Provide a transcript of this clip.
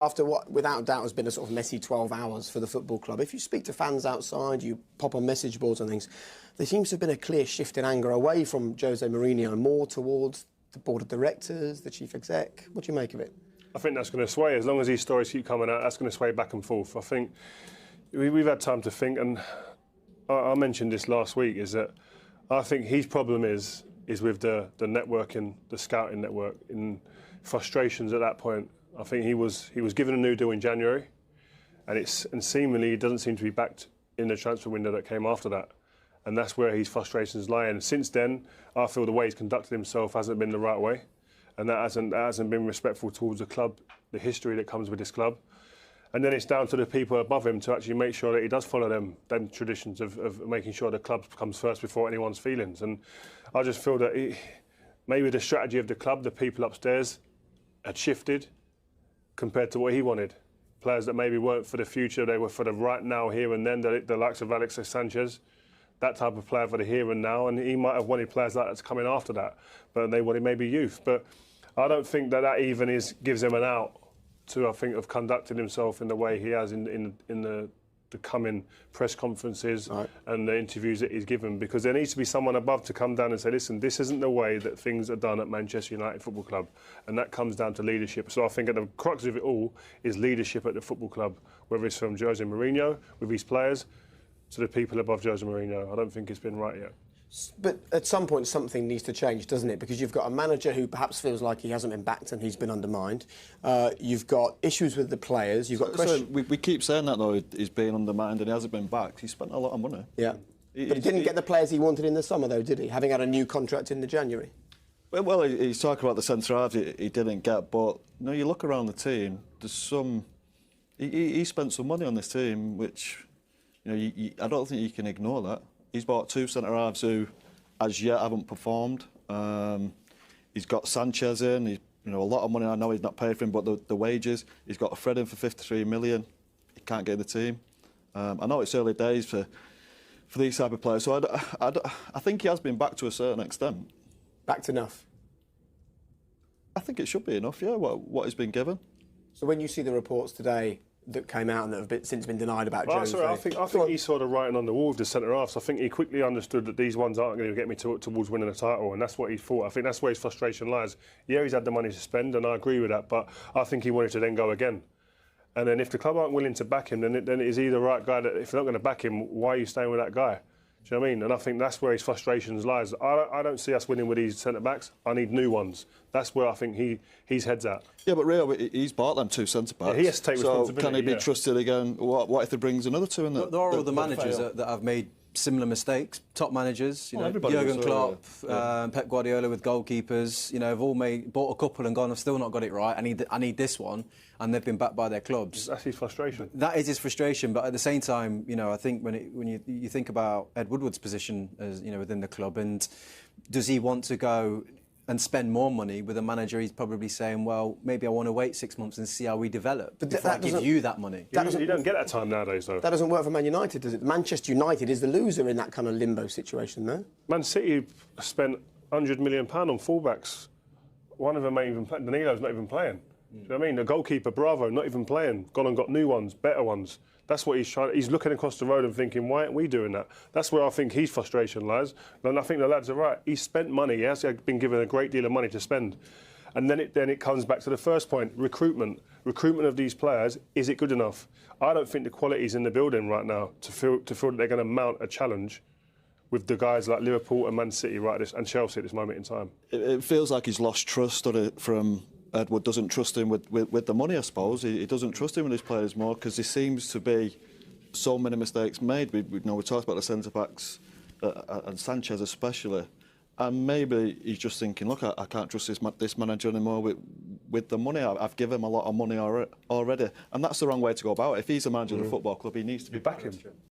After what, without doubt, has been a sort of messy 12 hours for the football club, if you speak to fans outside, you pop on message boards and things, there seems to have been a clear shift in anger away from Jose Mourinho and more towards the board of directors, the chief exec. What do you make of it? I think that's going to sway. As long as these stories keep coming out, that's going to sway back and forth. I think we've had time to think, and I mentioned this last week, is that I think his problem is with the networking, the scouting network, in frustrations at that point. I think he was given a new deal in January, and seemingly it doesn't seem to be backed in the transfer window that came after that, and that's where his frustrations lie. And since then, I feel the way he's conducted himself hasn't been the right way, and that hasn't been respectful towards the club, the history that comes with this club. And then it's down to the people above him to actually make sure that he does follow them traditions of making sure the club comes first before anyone's feelings. And I just feel that maybe the strategy of the club, the people upstairs, had shifted compared to what he wanted. Players that maybe weren't for the future, they were for the right now, here and then, the likes of Alexis Sanchez, that type of player for the here and now, and he might have wanted players like that to come in after that, but they wanted maybe youth. But I don't think that even gives him an out to, I think, of conducting himself in the way he has in the coming press conferences and the interviews that he's given, because there needs to be someone above to come down and say, listen, this isn't the way that things are done at Manchester United Football Club, and that comes down to leadership. So I think at the crux of it all is leadership at the football club, whether it's from Jose Mourinho with his players to the people above Jose Mourinho. I don't think it's been right yet. But at some point, something needs to change, doesn't it? Because you've got a manager who perhaps feels like he hasn't been backed and he's been undermined. You've got issues with the players. You've got questions. We keep saying that, though, he's been undermined and he hasn't been backed. He spent a lot of money. Yeah. But he didn't get the players he wanted in the summer, though, did he? Having had a new contract in the January. Well, he's talking about the centre-halves he didn't get, but you look around the team, there's some... He spent some money on this team, which, I don't think you can ignore that. He's bought two centre-halves who, as yet, haven't performed. He's got Sanchez in. A lot of money. I know he's not paid for him, but the wages. He's got a Fred in for 53 million. He can't get in the team. I know it's early days for these type of players, so I think he has been backed to a certain extent. Backed enough? I think it should be enough, yeah, what he's been given. So when you see the reports today that came out and that have since been denied about Jose. I think he saw the writing on the wall with the centre-halves. I think he quickly understood that these ones aren't going to get me towards winning a title, and that's what he thought. I think that's where his frustration lies. Yeah, he's had the money to spend, and I agree with that, but I think he wanted to then go again. And then if the club aren't willing to back him, then it is he the right guy that, if they're not going to back him, why are you staying with that guy? Do you know what I mean? And I think that's where his frustrations lies. I don't see us winning with these centre-backs. I need new ones. That's where I think he's heads at. Yeah, but Rio, he's bought them two centre-backs. Yeah, he has to take responsibility. So can he be trusted again? What if he brings another two in? There are other managers that have made similar mistakes. Top managers, Jurgen Klopp, Pep Guardiola with goalkeepers. Have all bought a couple and gone, I've still not got it right. I need this one, and they've been backed by their clubs. That's his frustration. That is his frustration, but at the same time, I think when you think about Ed Woodward's position as within the club, and does he want to go and spend more money with a manager? He's probably saying, well, maybe I want to wait 6 months and see how we develop before I give you that money. You don't get that time nowadays, though. That doesn't work for Man United, does it? Manchester United is the loser in that kind of limbo situation, though. Man City spent £100 million on fullbacks. One of them ain't even playing. Danilo's not even playing. Do you know what I mean? The goalkeeper, Bravo, not even playing. Gone and got new ones, better ones. That's what he's trying. He's looking across the road and thinking, why aren't we doing that? That's where I think his frustration lies. And I think the lads are right. He's spent money. He has been given a great deal of money to spend. And then it comes back to the first point, recruitment. Recruitment of these players, is it good enough? I don't think the quality's in the building right now to feel that they're going to mount a challenge with the guys like Liverpool and Man City and Chelsea at this moment in time. It feels like he's lost trust from... Edward doesn't trust him with the money, I suppose. He doesn't trust him with his players more because there seems to be so many mistakes made. We talked about the centre-backs and Sanchez especially. And maybe he's just thinking, look, I can't trust this manager anymore with the money. I've given him a lot of money already. And that's the wrong way to go about it. If he's a manager of the football club, he needs to be back him.